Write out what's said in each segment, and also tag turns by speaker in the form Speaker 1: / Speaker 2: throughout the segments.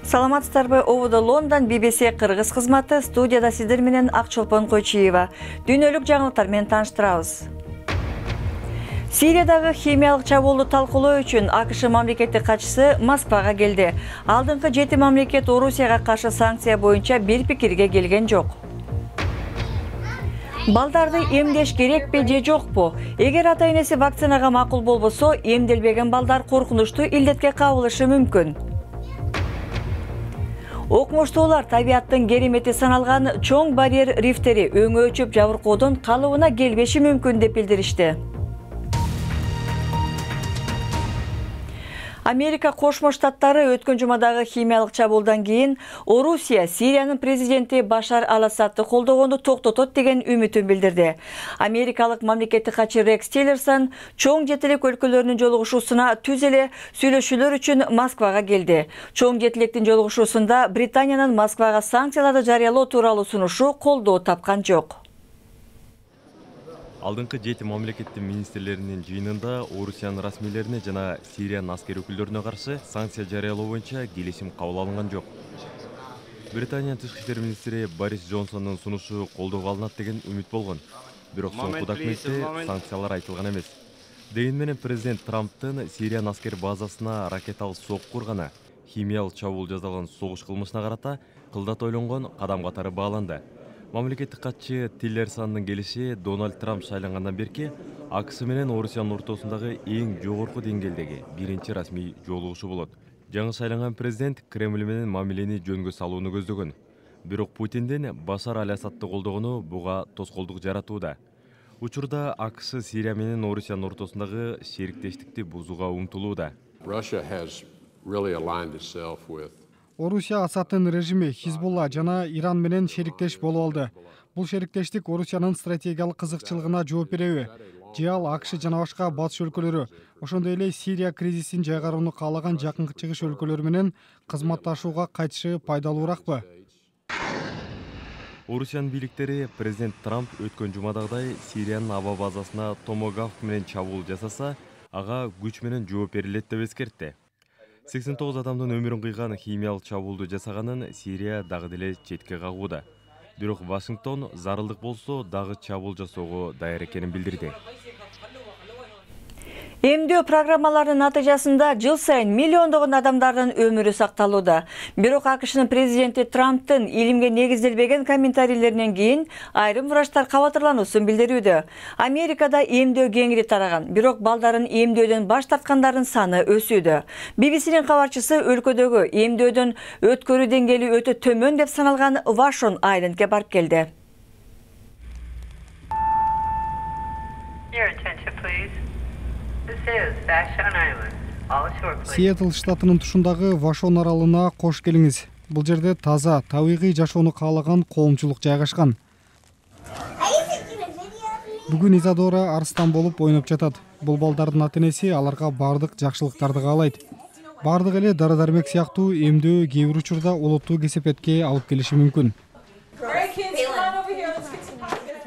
Speaker 1: Саламатсыздарбы, Овуда Лондон BBC Кыргыз кызматы студияда сиздер менен Акчолпон Койчиева. Дүйнөлүк жаңылыктар менен тааныштырабыз. Сириядагы химиялык чабуулду талкуулоо үчүн АКШ мамлекеттик катчысы Москвага келди. Алдыңкы 7 мамлекет Орусияга каршы санкция боюнча бир пикирге келген жок. Балдарды эмдеш керекпи же жокпу? Эгер ата-энеси вакцинага макул болбосо, эмделбеген балдар коркунучтуу илдетке кабылышы мүмкүн. Окмуштуулар табиаттын керемети саналган чоң барьер рифтери өңү өчүп жабыркоодун калыбына келбеши мүмкүн деп билдиришти. Америка Кошмо Штаттары өткөн жумадагы химиялык чабуулдан кийин Орусия Сириянын президенти Башар ал-Асадты колдогонду токтотот деген үмүтүн билдирди. Америкалык мамлекеттик катчы Рекс Тиллерсон чоң жетилик өлкөлөрүнүн жолугушуусуна түз эле сүйлөшүүлөр үчүн Москвага келди. Чоң жетиликтин жолугушуусунда Британиянын Москвага санкцияларды жарыялоо тууралуу сунушу колдоо тапкан жок.
Speaker 2: Алдыңкы 7 мамлекеттин министрлеринин жыйынында Орусиянын расмийлерине жана Сириянын аскер өкүлдөрүнө каршы санкция жарыялоо боюнча келишим кабыл алынган жок. Британиянын тышкы иштер министри Борис Джонсондун сунушу колдоого алынат деген үмүт болгон. Бирок соңку документте санкциялар айтылган эмес. Дегенмен менен президент Трамптын Сириянын аскер базасына ракеталык сокку урганы, химиялык чабуул жасалган согуш кылмышына карата кылдат ойлонгон кадам катары бааланды. Мамлекеттик катчы Тиллерсондун келиши Дональд Трамп шайлангандан берки АКШ менен Орусиянын ортосундагы эң жогорку деңгээлдеги биринчи расмий жолугушуу болот. Жаңы шайланган президент Кремль менен мамилени жөнгө салууну көздөгөн. Бирок Путиндин Башар ал-Асадты колдогону буга тоскоолдук жаратууда. Учурда АКШ Сирия менен Орусиянын ортосундагы шериктештикти бузууга умтулууда.
Speaker 3: Орусия Асадтын режими Хизбулла жана Иран менен шериктеш болуп алды. Бул шериктештик Орусиянын стратегиялык кызыкчылыгына жооп береби? Же ал АКШ жана башка батыш өлкөлөрү, ошондой эле Сирия кризисин жайгарууну каалаган жакынкы чыгыш өлкөлөрү менен кызматташууга кайтышы пайдалууракпы?
Speaker 2: Орусиянын бийликтери президент Трамп өткөн жумадагыдай Сириянын аба базасына томогавк менен чабуул жасаса, ага күч менен жооп берилет деп эскертти. 89 адамдын өмүрүн кыйган химиялык чабуулду жасаганын Сирия дагы деле четке кагууда. Бирок Вашингтон зарылдык болсо дагы чабуул жасоого даяр экенин билдирди.
Speaker 1: Эмдөө программаларынын натыйжасында жыл сайын миллиондогон адамдардын өмүрү сакталууда. Бирок АКШнын президенти Трамптын илимге негизделбеген комментарийлеринен кийин айрым врачтар кабатырлануусун билдирүүдө. Америкада эмдөө кеңири тараган, бирок балдарын эмдөөдөн баш тарткандардын саны өсүүдө. BBCнин кабарчысы өлкөдөгү эмдөөдөн өткөрүү деңгээли өтө төмөн деп саналган Вашон Айлендке барып келди.
Speaker 3: Сиэтл штатынын тушундагы Вашон аралына кош келиңиз. Бул жерде таза, табигый жашоону каалаган коомчулук жайгашкан. Бүгүн Изадора арстан болуп ойноп жатат. Бул балдардын ата-энеси аларга бардык жакшылыктарды каалайт. Бардык эле дары-дармек сыяктуу эмдөө кээ бир учурда олуттуу кесепетке алып келиши мүмкүн.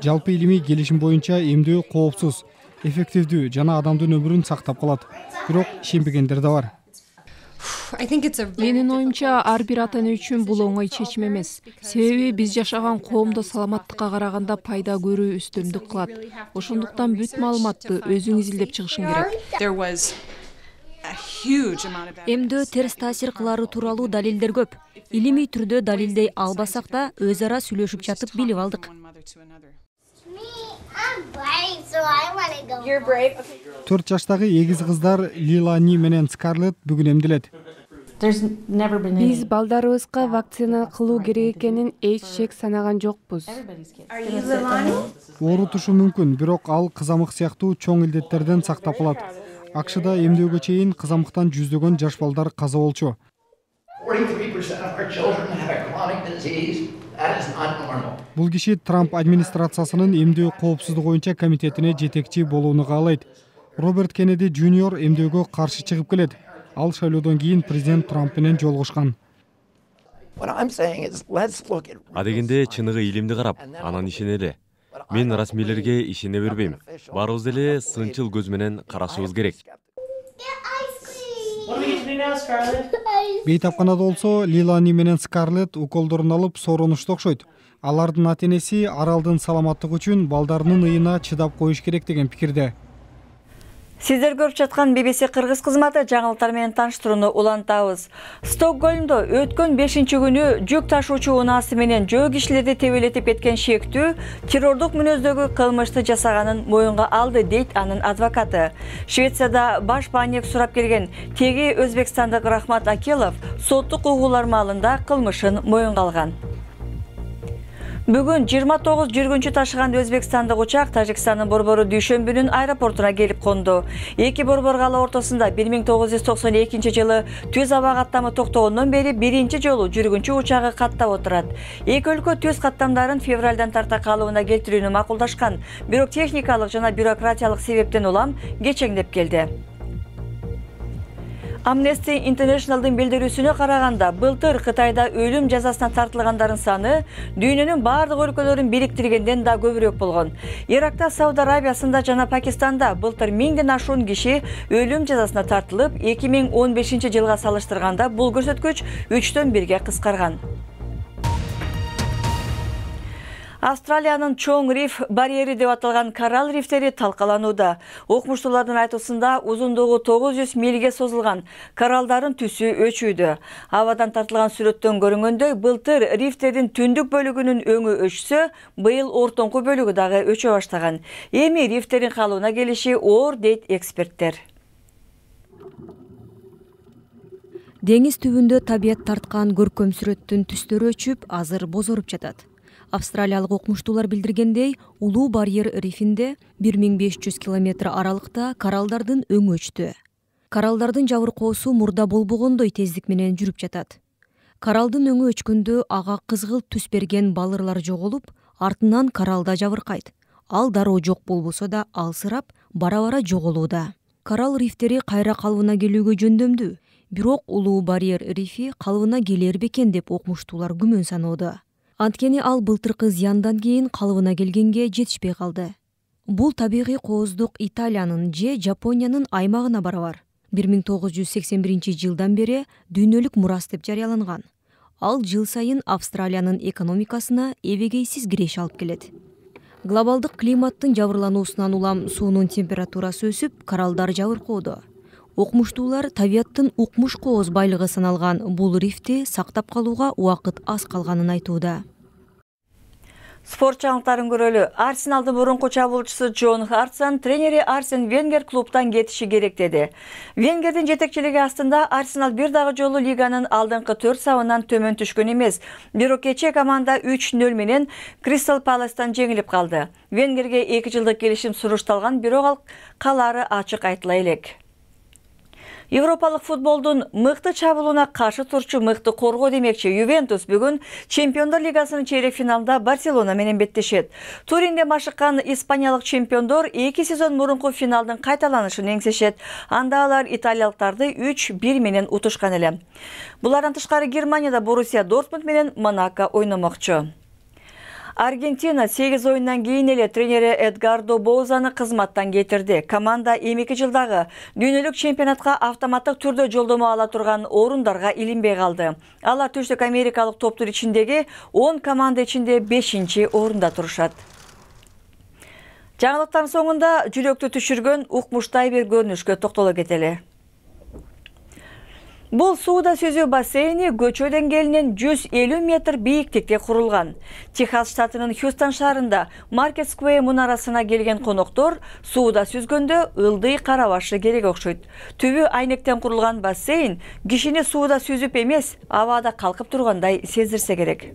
Speaker 3: Жалпы илимий келишим боюнча эмдөө коопсуз, эффективдүү жана адамдын өмүрүн сактап калат. Бирок ишенбегендер да бар.
Speaker 4: Менин оюмча, ар бир ата-эне үчүн бул оңой чечим эмес. Себеби биз жашаган коомдо саламаттыкка караганда пайда көрүү үстөмдүк кылат. Ошондуктан бүт маалыматты өзүңүз илдеп чыгышың керек.
Speaker 5: Эмдөө терс таасир кылары тууралуу далилдер көп. Илимий түрдө далилдей албасак да, өз ара сүйлөшүп жатып билип алдык.
Speaker 3: 4 жаштагы эгиз кыздар Лилани менен Скарлетт бүгүн эмделет.
Speaker 6: Биз балдарыбызга вакцина кылуу керек экенин эч шек санаган жокпуз.
Speaker 3: Оорутушу мүмкүн, бирок ал кызамык сыяктуу чоң илдеттерден сактап калат. АКШда эмдөөгө чейин кызамыктан жүздөгөн жаш балдар каза болчу.
Speaker 7: 43% of our children have a chronic disease. That is not normal.
Speaker 3: Бул киши Трамп администрациясынын эмдөө коопсуздугу боюнча комитетине жетекчи болууну каалайт. Роберт Кеннеди Junior эмдөөгө каршы чыгып келет. Ал шайлоодон кийин президент Трамп менен жолугушкан.
Speaker 2: Адегенде чыныгы илимди карап, анан ишенели. Мен расмийлерге ишене бербейм. Баарыбыз эле сынчыл көз менен карашыбыз керек.
Speaker 7: What are we getting to do now, Scarlett?
Speaker 3: Бейтапканада болсо Лилани менен Скарлетт уколдорун алып соронушту окшойт. Алардын ата-энеси аралдын саламаттыгы үчүн балдарынын ыйына чыдап коюш керек деген пикирде.
Speaker 1: Сиздер көрүп жаткан BBC кыргыз кызматы жаңылыктар менен тааныштырууну улантабыз. Стокгольмдо өткөн 5-күнү жүк ташуучу унаасы менен жөө кишилерди тебелетип кеткен шектүү террордук мүнөздөгү кылмышты жасаганын моюнга алды, дейт анын адвокаты. Швецияда баш баанек сурап келген теги өзбекстандык Рахмат Акилов соттук угуулар маалында кылмышын моюнга алган. Бүгүн 29 жүргүнчү ташыган Өзбекстандык учак Тажикстандын борбору Дүйшөмбүнүн аэропортуна келип конду. Эки борбор кала ортосунда 1992 жылы түз аба каттамы токтогондон бери биринчи жолу жүргүнчү учагы каттап отурат. Эки өлкө түз каттамдарын февралдан тарта калыбына келтирүүнү макулдашкан, бирок техникалык жана бюрократиялык себептен улам кечеңдеп келди. Amnesty International'дын билдирүүсүнө караганда, былтыр Кытайда өлүм жазасына тартылгандардын саны дүйнөнүн бардык өлкөлөрүн бириктиргенден да көбүрөөк болгон. Иракта, Сауд Арабиясында жана Пакистанда былтыр 1000ден ашуун киши өлүм жазасына тартылып, 2015 жылга салыштырганда бул көрсөткүч 3дөн 1ге кыскарган. Австралиянын чоң риф барьери деп аталган коралл рифтери талкаланууда. Окумуштуулардын айтуусунда узундугу 900 милге созулган кораллдардын түсү өчүүдө. Абадан тартылган сүрөттөн көрүнгөндөй, былтыр рифтердин түндүк бөлүгүнүн өңү өчсө, быйыл ортоңку бөлүгү дагы өчө баштаган. Эми рифтердин калыбына келиши оор, дейт эксперттер.
Speaker 5: Деңиз түбүндө табият тарткан көркөм сүрөттүн түстөрү өчүп, азыр бозоруп жатат. Австралиялык окумуштуулар билдиргендей, Улуу барьер рифинде 1500 километр аралыкта кораллдардын өңү өчтү. Кораллдардын жабыркоосу мурда болбогондой тездик менен жүрүп жатат. Кораллдын өңү өчкөндө ага кызгылт түс берген балырлар жоголуп, артынан кораллда жабыркайт. Ал дароо жок болбосо да алсырап, бара-бара жоголууда. Коралл рифтери кайра калыбына келүүгө жөндөмдүү, бирок Улуу барьер рифи калыбына келер бекен деп окумуштуулар күмөн саноодо. Анткени ал былтыркы зыяндан кийин калыбына келгенге жетишпей калды. Бул табигый кооздук Италиянын же Жапониянын аймагына барабар. 1981 жылдан бери дүйнөлүк мурас деп жарыяланган. Ал жыл сайын Австралиянын экономикасына эбегейсиз киреш алып келет. Глобалдык климаттын жабырлануусунан улам суунун температурасы өсүп, кораллдар жабыркоодо. Окумуштуулар табияттын укмуш кооз байлыгы саналган бул рифти сактап калууга убакыт аз калганын айтууда.
Speaker 1: Спорт жаңылыктарын көрөлү. Арсеналдын мурунку чабуулчусу Джон Хартсон тренери Арсен Венгер клубтан кетиши керек деди. Венгердин жетекчилиги астында Арсенал бир дагы жолу лиганын алдыңкы 4 сабынан төмөн түшкөн эмес. Бирок кечээ команда 3-0 менен Кристал Паластан жеңилип калды. Венгерге 2 жылдык келишим сурушталган, бирок ал калаары ачык айтыла элек. Европалык футболдун мыкты чабуулуна каршы турчу мыкты коргоо демекчи Ювентус бүгүн Чемпиондор лигасынын чейрек финалда Барселона менен беттешет. Туринде машыккан испаниялык чемпиондор 2 сезон мурунку финалдын кайталанышын эңсешет. Анда алар италиялыктарды 3-1 менен утушкан эле. Булардан тышкары Германияда Боруссия Дортмунд менен Монако ойномокчу. Аргентина 8 ойындан кийин эле тренери Эдгардо Боузаны кызматтан кетирди. Команда 2 жылдагы дүйнөлүк чемпионатка автоматтык түрдө жолдомо ала турган орундарга илинбей калды. Алар Түштүк Америкалык топтун ичиндеги 10 команда ичинде 5-орунда турушат. Жаңылыктардын соңунда жүрөктү түшүргөн укмуштай бир көрүнүшкө токтоло кетели. Бул сууда сүзүү бассейни көчө деңгээлинен 150 метр бийиктикте курулган. Техас штатынын Хьюстон шаарында Маркет Сквер мунарасына келген коноктор сууда сүзгөндө ылдый карабашы керек окшойт. Түбү айнектен курулган бассейн кишини сууда сүзүп эмес, абада калкып тургандай сездирсе керек.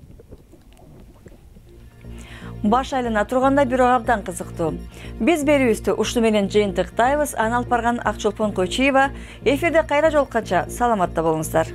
Speaker 1: Баш айлана турганда бирок абдан кызыктуу. Биз берүүбүздү ушуну менен жыйынтыктайбыз. Аны алып барган Акчолпон Койчиева. Эфирде кайра жолукканча саламатта болуңуздар.